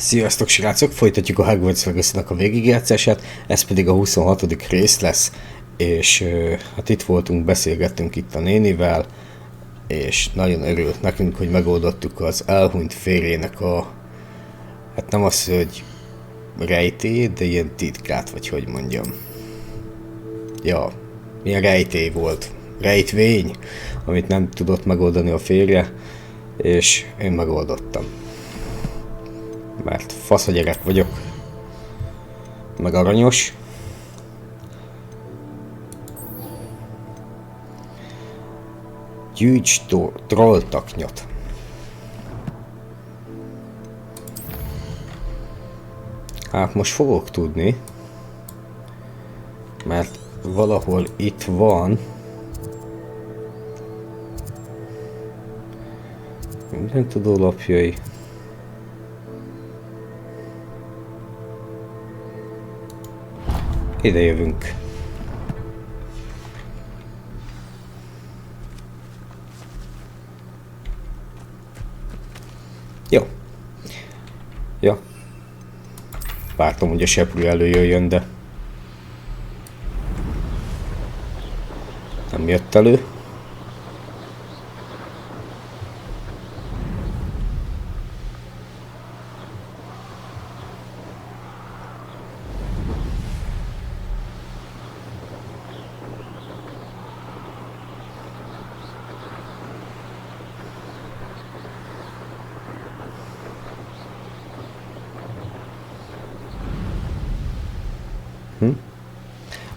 Sziasztok srácok, folytatjuk a Hogwarts Legacy-nak a végigjátszását, ez pedig a 26. rész lesz, és hát itt voltunk, beszélgettünk itt a nénivel, és nagyon örült nekünk, hogy megoldottuk az elhunyt férjének a, hát nem az, hogy rejtélyt, de ilyen titkát, vagy hogy mondjam. Ja, milyen rejtély volt, rejtvény, amit nem tudott megoldani a férje, és én megoldottam. Mert fasz a gyerek vagyok, meg aranyos. Gyűjts trolltaknyot. Hát most fogok tudni, mert valahol itt van minden tudólapjai. Ide jövünk. Jó. Ja. Vártam, hogy a seprű előjöjjön, de nem jött elő.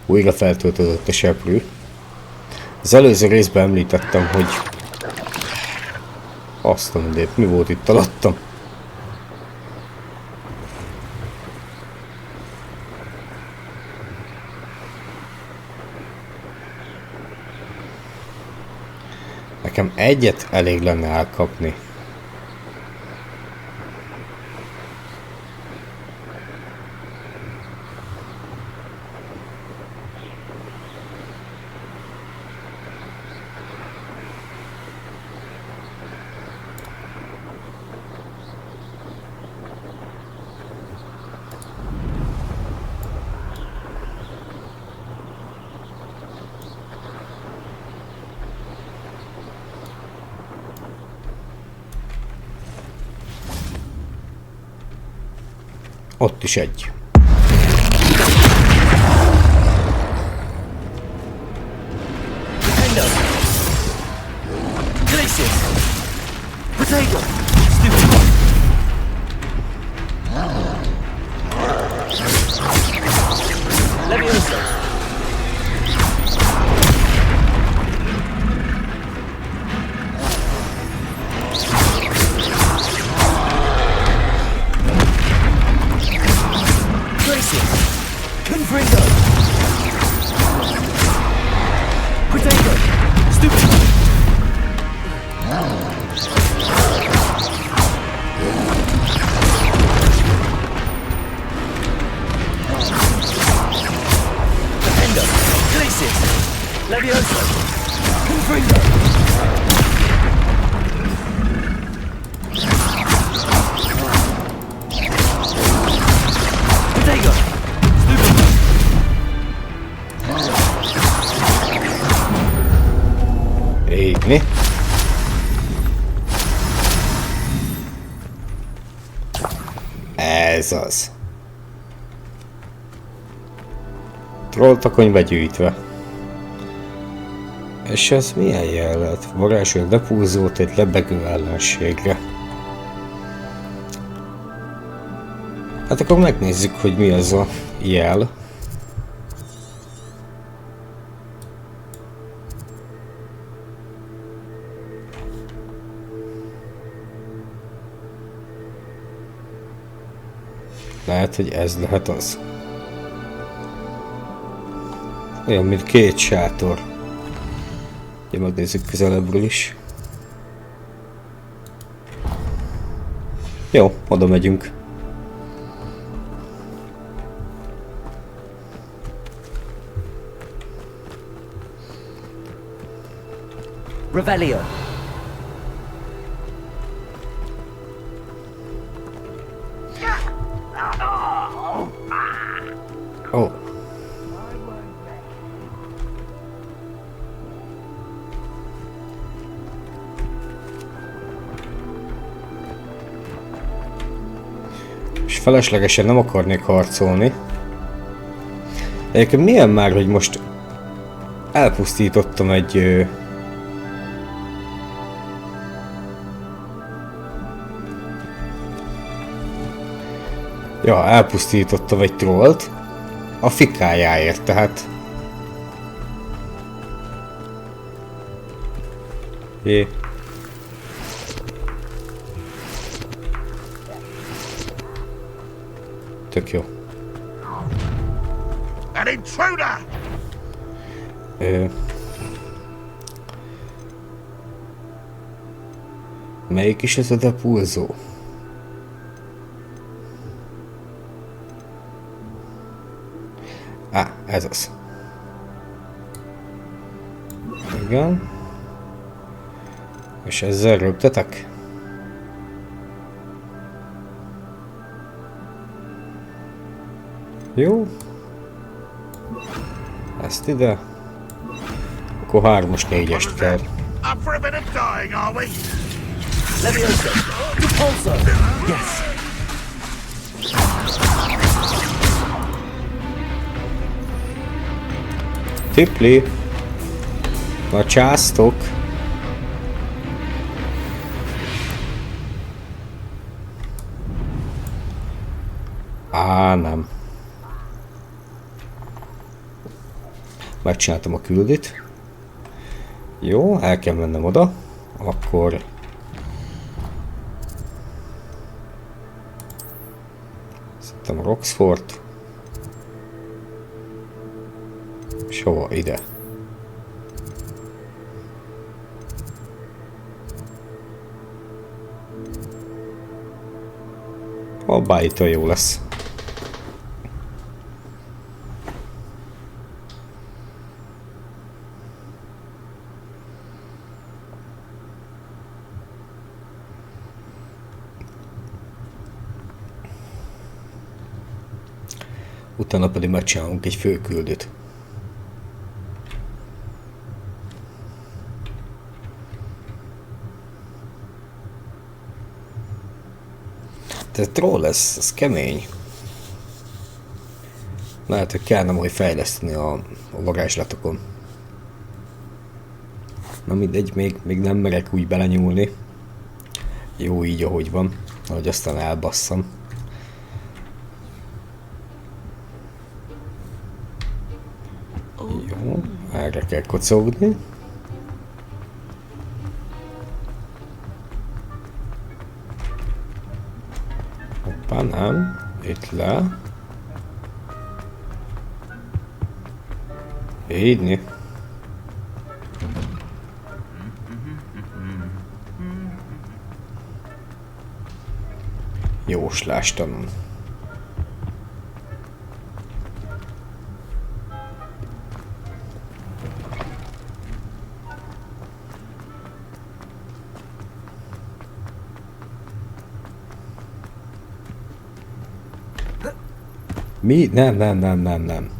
Újra feltöltődött a seprű. Az előző részben említettem, hogy azt a mindét, mi volt itt alattam. Nekem egyet elég lenne elkapni. Ott is egy. Égni. Ez az. Trolltakony begyűjtve. És ez milyen jel lett? Varázsolj Depulsot egy lebegő ellenségre. Hát akkor megnézzük, hogy mi ez a jel. Lehet, hogy ez lehet az. Olyan, mint két sátor. Ugye megnézzük közelebbről is. Jó, oda megyünk. Revelio. És feleslegesen nem akarnék harcolni. Egyébként milyen már, hogy most elpusztítottam egy... Ja, elpusztítottam egy trollt a fikájáért, tehát... Jé. Tök jó. An intruder! Melyik is ez a depulzó? Ez az. Igen. És ezzel rögtetek? Jó. Ezt ide. Akkor 3-as 4-est kell. Up for a bit of dying, are we? Leviosa! Depulsot! Yes! Tipli. Na császtok. Nem. Megcsináltam a küldit. Jó, el kell mennem oda. Akkor... Szedtem a Roxfort. És hova? Ide. A bájtól jó lesz. Utána pedig megcsinálunk egy főküldőt. De troll, ez kemény. Lehet, hogy kellene majd fejleszteni a varázslatokon. Na mindegy, még nem merek úgy belenyúlni. Jó így, ahogy van. Ahogy aztán elbasszam. Jó, erre kell kocogni. Hoppá, nem. Itt le. Így. Jóslástanórán. Mi? Nem.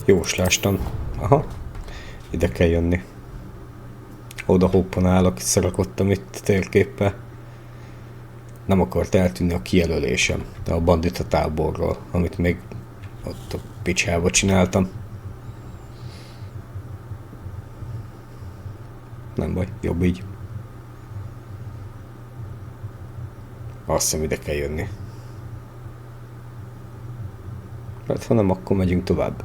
Jóslástan. Aha. Ide kell jönni. Oda hoppanálok, szarakodtam itt térképpel. Nem akart eltűnni a kijelölésem, de a bandita táborról, amit még ott a picsába csináltam. nem baj, jobb így. Azt hiszem, ide kell jönni. Hát ha nem, akkor megyünk tovább.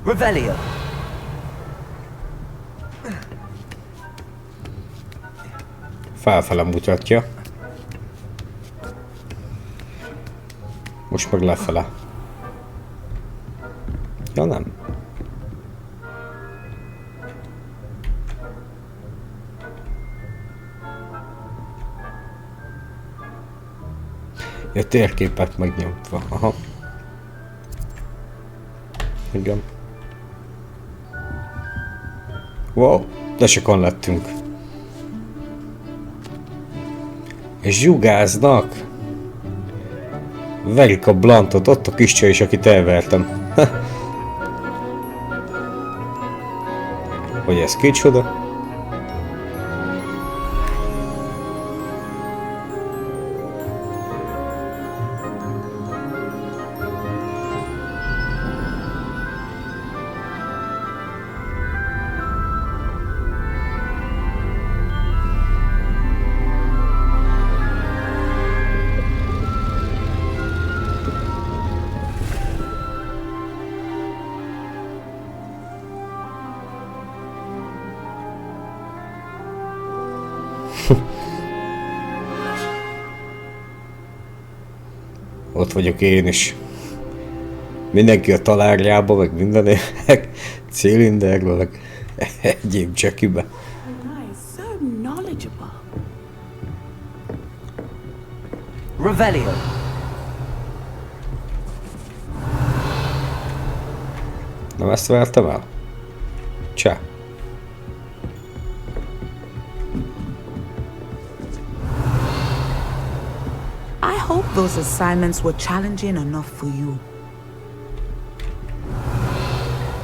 Revelio. Felfele mutatja. Most meg lefele. Ja nem. Ja, térképet megnyomtva. Aha. Igen. Wow, de sokan lettünk. És zsugáznak. Verik a blantot, ott a kis csaj is, akit elvertem. Hogy ez kicsoda? Ott vagyok én is. Mindenki a talárjába, meg minden cilinderbe, meg egyéb csekibe. Onai is so knowledgeable. Revelio. Nem ezt vertem el? Cseh. I hope those assignments were challenging enough for you.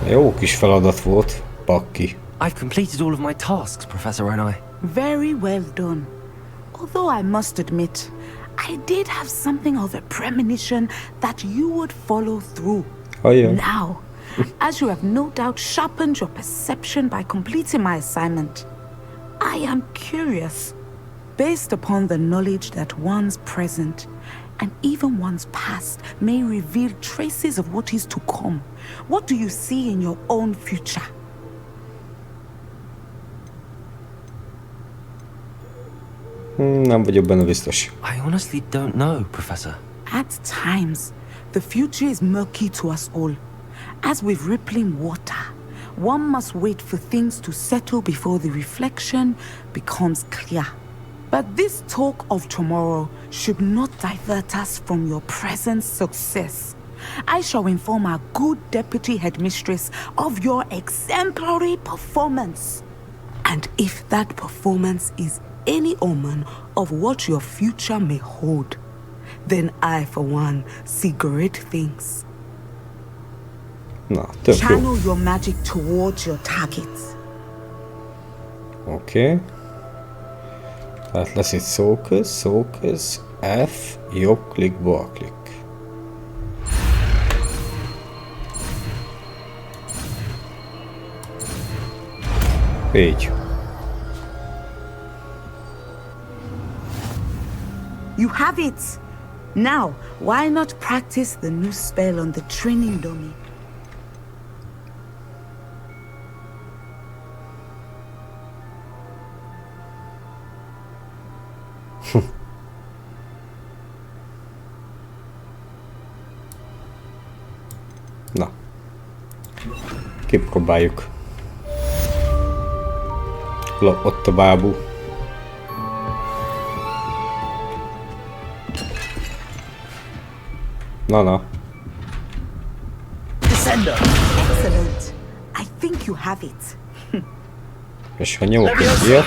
Jó kis feladat volt, pakki. I've completed all of my tasks, Professor Onai. Very well done. Although I must admit, I did have something of a premonition that you would follow through. Hajjaj. Now, as you have no doubt sharpened your perception by completing my assignment, I am curious. Based upon the knowledge that one's present and even one's past may reveal traces of what is to come, what do you see in your own future? Nem vagyok benne biztos. I honestly don't know, Professor. At times, the future is murky to us all. As with rippling water, one must wait for things to settle before the reflection becomes clear. But this talk of tomorrow should not divert us from your present success. I shall inform our good deputy headmistress of your exemplary performance. And if that performance is any omen of what your future may hold, then I, for one, see great things. Na, tök jó. Channel your magic towards your targets. Oké. Tehát lesz itt szóköz, F, jobb klik, bal klik. Így. You have it! Now, why not practice the new spell on the training dummy? Na. Kipróbáljuk. Ott a bábú. Na. Descendo. Excellent! I think you have it. És ha nyomok egy ilyet,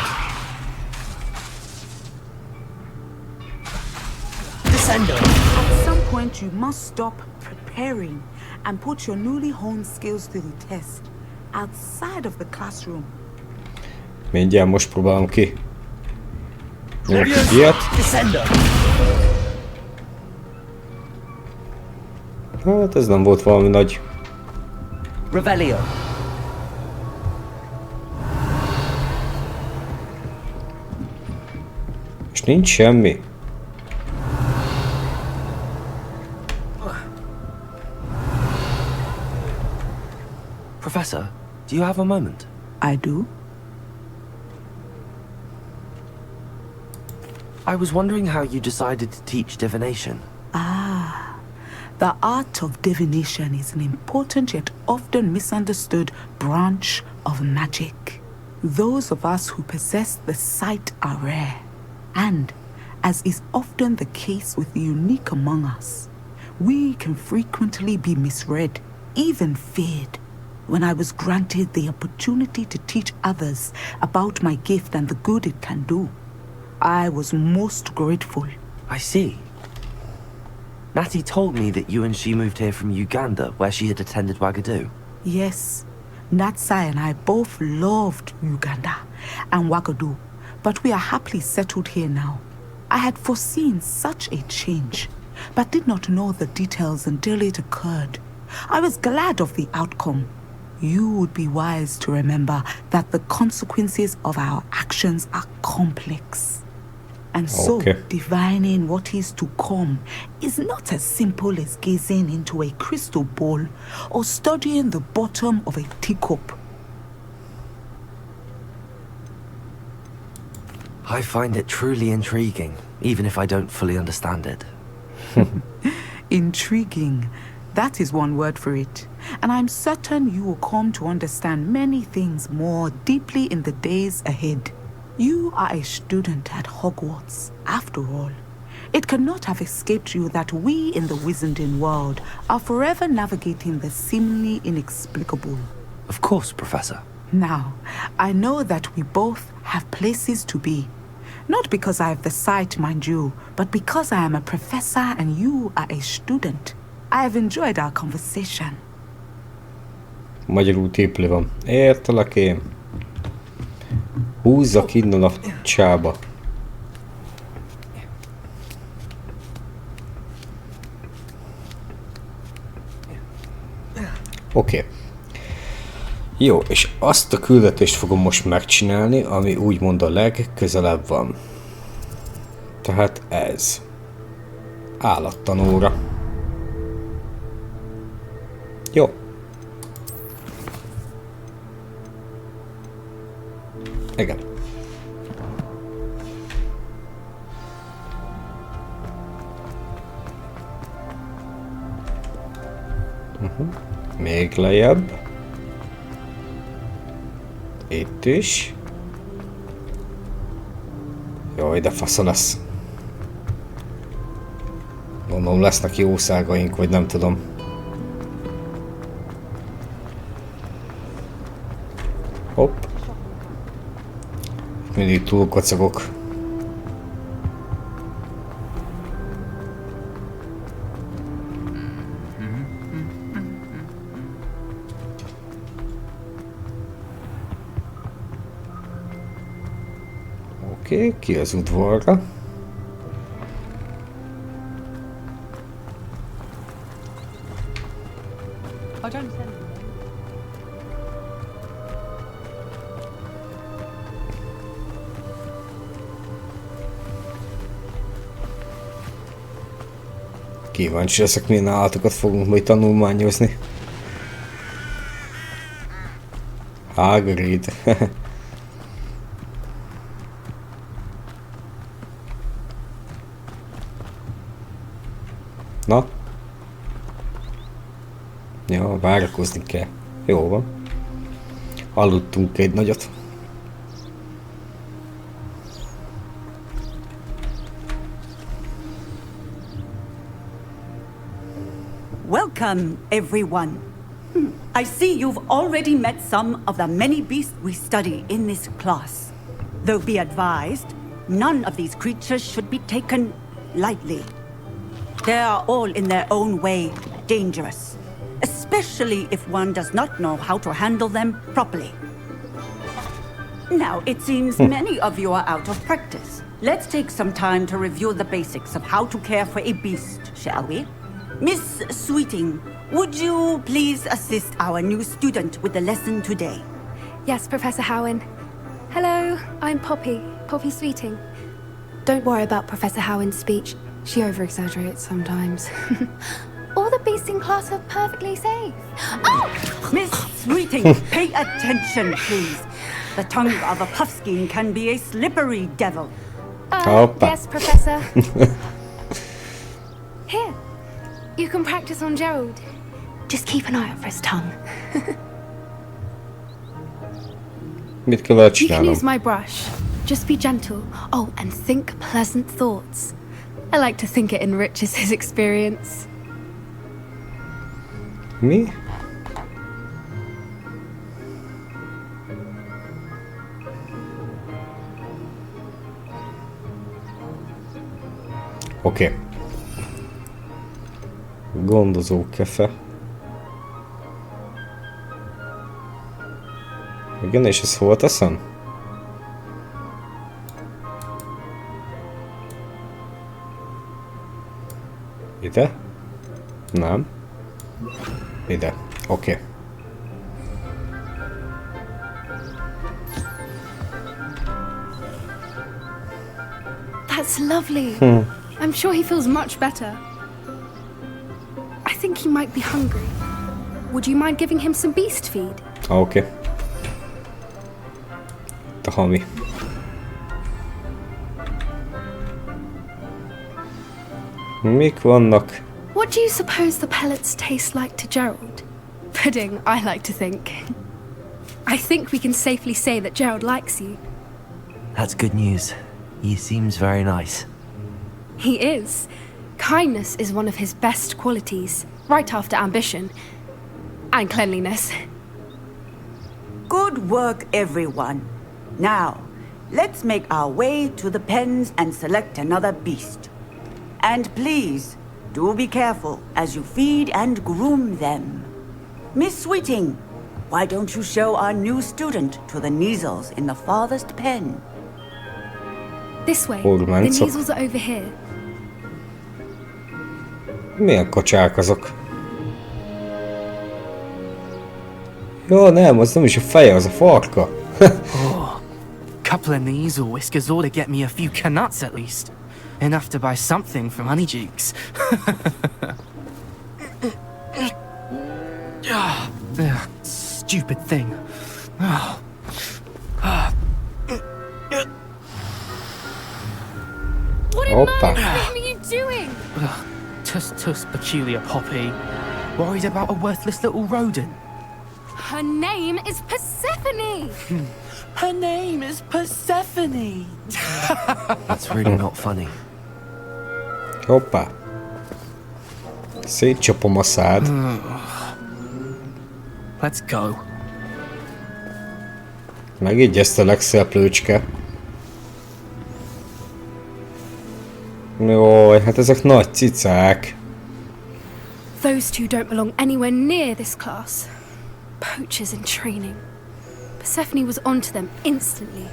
Descendo. At some point you must stop, prepare preparing and put your newly honed skills to the test outside of the classroom. Mindjárt most próbálom ki. Ilyet. Descendo. Hát ez nem volt valami nagy. Revelio. És nincs semmi. Professor, do you have a moment? I do? I was wondering how you decided to teach divination. The art of divination is an important yet often misunderstood branch of magic. Those of us who possess the sight are rare, and, as is often the case with the unique among us, we can frequently be misread, even feared. When I was granted the opportunity to teach others about my gift and the good it can do, I was most grateful. I see. Natty told me that you and she moved here from Uganda, where she had attended Wagadu. Yes, Natsai and I both loved Uganda and Wagadu, but we are happily settled here now. I had foreseen such a change, but did not know the details until it occurred. I was glad of the outcome. You would be wise to remember that the consequences of our actions are complex. And so, Okay. divining what is to come is not as simple as gazing into a crystal ball or studying the bottom of a teacup. I find it truly intriguing, even if I don't fully understand it. Intriguing. That is one word for it. And I'm certain you will come to understand many things more deeply in the days ahead. You are a student at Hogwarts, after all. It cannot have escaped you that we in the Wizarding world are forever navigating the seemingly inexplicable. Of course, Professor. Now, I know that we both have places to be. Not because I have the sight, mind you, but because I am a professor and you are a student. I have enjoyed our conversation. Magyarul tipli van. Értelek én. Húzzak innen a csába. Oké. Jó, és azt a küldetést fogom most megcsinálni, ami úgymond a legközelebb van. Tehát ez. Állattanóra. Jó. Igen. Még lejjebb. Itt is. Jaj, de fasza lesz. Gondolom lesznek jószágaink, vagy nem tudom. Hopp. Mindig túl kocogok. Oké, ki az udvarra? Kíváncsi leszek, milyen állatokat fogunk majd tanulmányozni. Hagrid. Na? Ja, várakozni kell. Jó van. Aludtunk egy nagyot. Welcome, everyone. I see you've already met some of the many beasts we study in this class. Though be advised, none of these creatures should be taken lightly. They are all in their own way dangerous, especially if one does not know how to handle them properly. Now, it seems many of you are out of practice. Let's take some time to review the basics of how to care for a beast, shall we? Miss Sweeting, would you please assist our new student with the lesson today? Yes, Professor Howen. Hello, I'm Poppy Sweeting. Don't worry about Professor Howen's speech. She over-exaggerates sometimes. All the beasts in class are perfectly safe. Oh! Miss Sweeting, pay attention, please. The tongue of a puffskein can be a slippery devil. Yes, Professor. Here, you can practice on Gerald. Just keep an eye out for his tongue. Mit kell vele You can csinálnom? use my brush. Just be gentle. Oh, and think pleasant thoughts. I like to think it enriches his experience. Mi? Oké. Gondozó kefe. Igen, és ezt hol teszem? Ide? Nem. Ide. Oké. That's lovely. I'm sure he feels much better. I think he might be hungry. Would you mind giving him some beast feed? Oké. A hami. Mik vannak? What do you suppose the pellets taste like to Gerald? Pudding, I like to think. I think we can safely say that Gerald likes you. That's good news. He seems very nice. He is. Kindness is one of his best qualities, right after ambition. And cleanliness. Good work, everyone. Now, let's make our way to the pens and select another beast. And please, do be careful as you feed and groom them. Miss Sweeting, why don't you show our new student to the Neasels in the farthest pen? This way. Old The man, so- Neasels are over here. Milyen kacsák azok? Jó, nem, az nem is a feje, az a farka. Couple of knees or whiskers ought to get me a few canuts at least. Enough to buy something from Honeydukes. Stupid thing. What in Hoppa. Merlin's name are you doing? Tuss, peculiar Poppy. Worried about a worthless little rodent. Her name is Persephone. Her name is Persephone. That's really not funny. Hoppá. Szétcsapom a szád. Let's go. Megígy ezt a legszeplőcske. Jaj, hát ezek nagy cicák. Those two don't belong anywhere near this class. Poachers in training. Persephone was onto them instantly.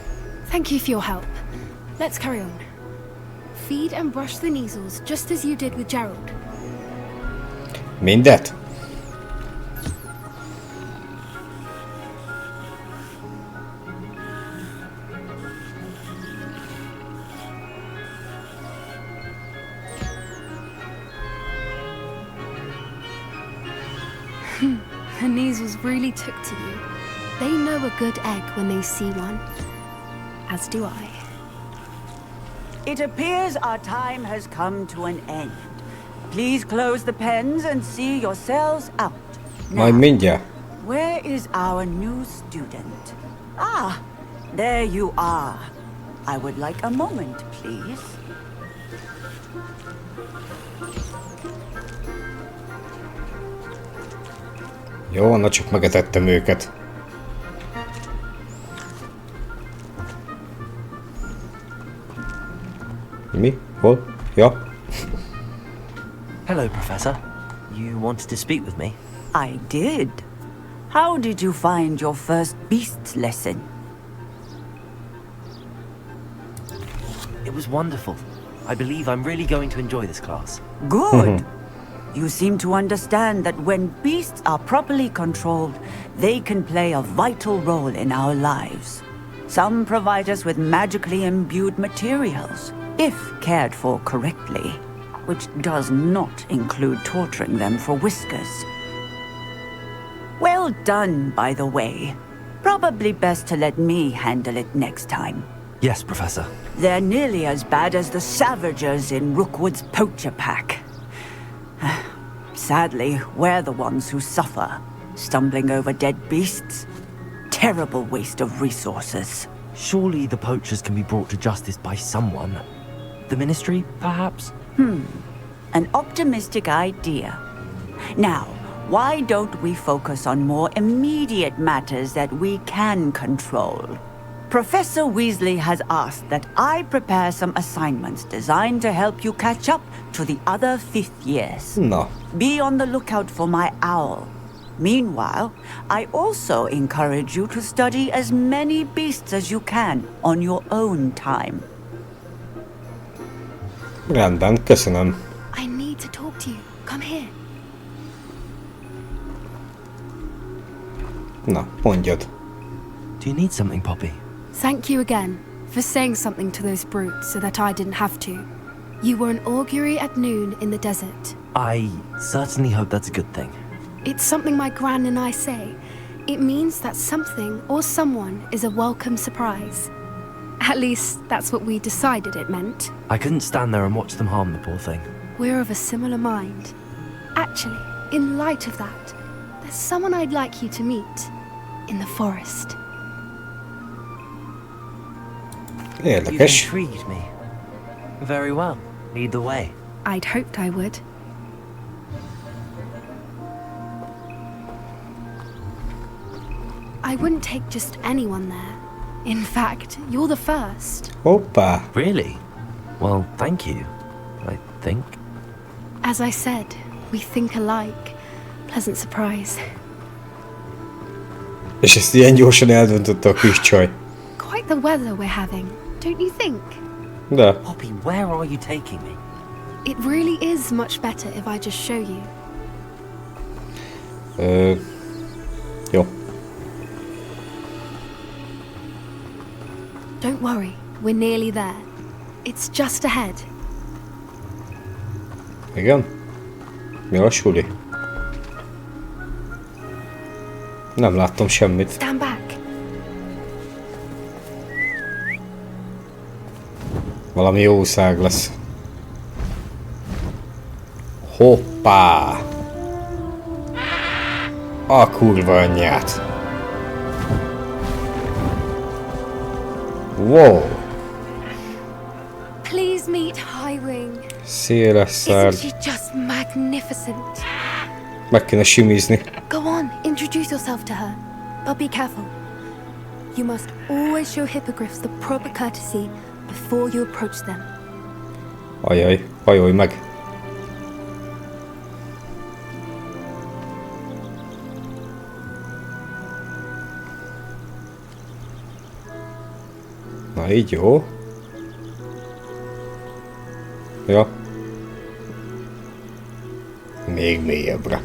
Thank you for your help. Let's carry on. Feed and brush the Neasels just as you did with Gerald. Mindet? The Neasels really took to you. They know a good egg when they see one. As do I. It appears our time has come to an end. Please close the pens and see yourselves out. Majd mindjárt. Where is our new student? Ah, there you are. I would like a moment, please. Jó, na csak megetettem őket. Mi? Hol? Ja. Hello, Professor. You wanted to speak with me? I did. How did you find your first beasts lesson? It was wonderful. I believe I'm really going to enjoy this class. Good. You seem to understand that when beasts are properly controlled, they can play a vital role in our lives. Some provide us with magically imbued materials, if cared for correctly, which does not include torturing them for whiskers. Well done, by the way. Probably best to let me handle it next time. Yes, Professor. They're nearly as bad as the Savagers in Rookwood's poacher pack. Sadly, we're the ones who suffer, stumbling over dead beasts. Terrible waste of resources. Surely the poachers can be brought to justice by someone. The Ministry, perhaps? An optimistic idea. Now, why don't we focus on more immediate matters that we can control? Professor Weasley has asked that I prepare some assignments designed to help you catch up to the other 5th years. Na, Be on the lookout for my owl. Meanwhile, I also encourage you to study as many beasts as you can on your own time. rendben, köszönöm. I need to talk to you. Come here. Na, mondjad. Do you need something, Poppy? Thank you again for saying something to those brutes so that I didn't have to. You were an augury at noon in the desert. I certainly hope that's a good thing. It's something my gran and I say. It means that something or someone is a welcome surprise. At least, that's what we decided it meant. I couldn't stand there and watch them harm the poor thing. We're of a similar mind. Actually, in light of that, there's someone I'd like you to meet. In the forest. You've Érdekes. intrigued me. Very well. Lead the way. I'd hoped I would. I wouldn't take just anyone there. In fact, you're the first. Hoppá. Really? Well, thank you. I think. As I said, we think alike. Pleasant surprise. És ezt ilyen gyorsan eldöntötte a kis csaj. Quite the weather we're having, don't you think? De, Poppy, where are you taking me? It really is much better if I just show you. Jó. Don't worry, we're nearly there. It's just ahead. Igen? Mi a suli? Nem láttam semmit. Stand back. Valami jószág lesz. Hoppá! A kurva anyját! Wow! Please meet Highwing. Széles szárny. Isn't she just magnificent? Meg kéne simizni. Go on, introduce yourself to her. But be careful. You must always show hippogriffs the proper courtesy before you approach them. Ajaj, hajolj meg! Na így jó. Ja. Még mélyebbre.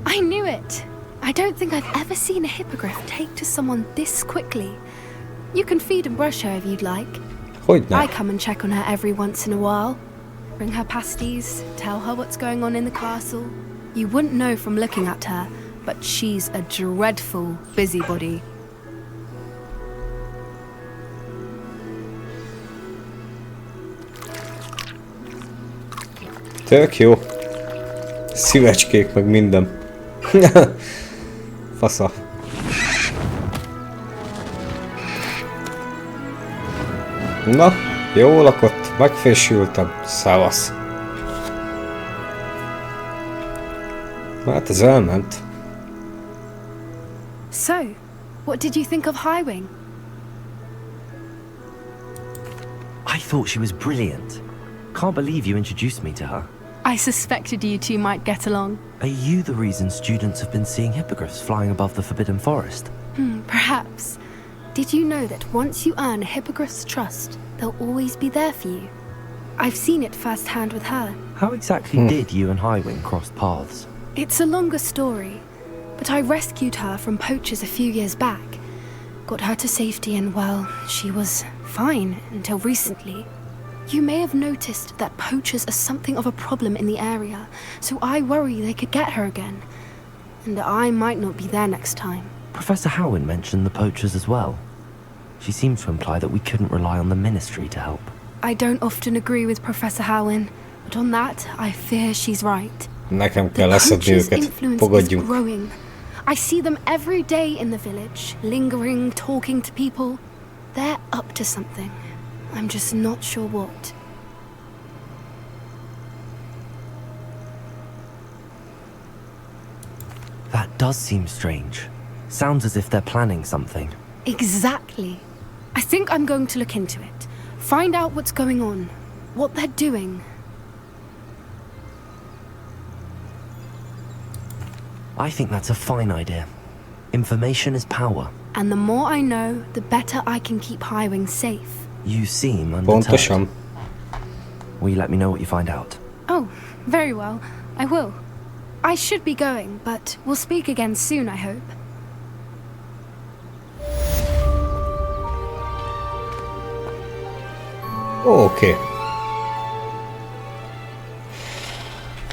I knew it! I don't think I've ever seen a hippogriff take to someone this quickly. You can feed and brush her if you'd like. Hogyne? I come and check on her every once in a while. Bring her pasties, tell her what's going on in the castle. You wouldn't know from looking at her, but she's a dreadful busybody. Tök jó. Szívecskék, meg minden. Fasza. Na, jó lakott, megfésültem. Szavasz. Hát ez elment. So, what did you think of Highwing? I thought she was brilliant. Can't believe you introduced me to her. I suspected you two might get along. Are you the reason students have been seeing hippogriffs flying above the Forbidden Forest? Perhaps. Did you know that once you earn a hippogriff's trust, they'll always be there for you? I've seen it firsthand with her. How exactly did you and Highwing cross paths? It's a longer story, but I rescued her from poachers a few years back. Got her to safety and, well, she was fine until recently. You may have noticed that poachers are something of a problem in the area, so I worry they could get her again. And I might not be there next time. Professor Howin mentioned the poachers as well. She seemed to imply that we couldn't rely on the ministry to help. I don't often agree with Professor Howin, but on that, I fear she's right. Nekem kell The leszedni poachers' őket. influence is Fogadjunk. growing. I see them every day in the village, lingering, talking to people. They're up to something. I'm just not sure what. That does seem strange. Sounds as if they're planning something. Exactly. I think I'm going to look into it. Find out what's going on, what they're doing. I think that's a fine idea. Information is power. And the more I know, the better I can keep Highwing safe. You seem undeterred. Pontosan. Will you let me know what you find out? Oh, very well. I will. I should be going, but we'll speak again soon, I hope. Oké.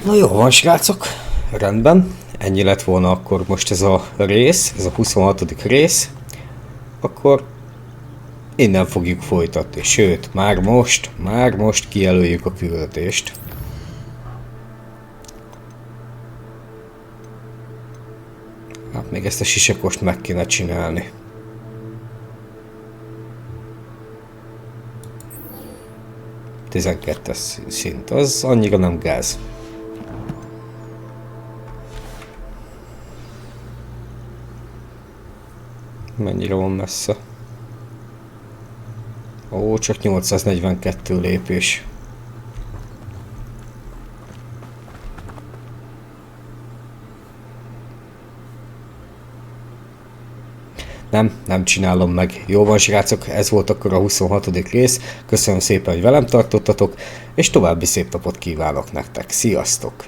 Na jó van, srácok. Rendben. Ennyi lett volna akkor most ez a rész, ez a 26. rész. Akkor innen fogjuk folytatni. Sőt, már most kijelöljük a küldetést. Hát még ezt a sisakost meg kéne csinálni. Tizenkettes szint, az annyira nem gáz. Mennyire van messze? Ó, csak 842 lépés. Nem csinálom meg. Jó van, srácok, ez volt akkor a 26. rész. Köszönöm szépen, hogy velem tartottatok, és további szép napot kívánok nektek. Sziasztok!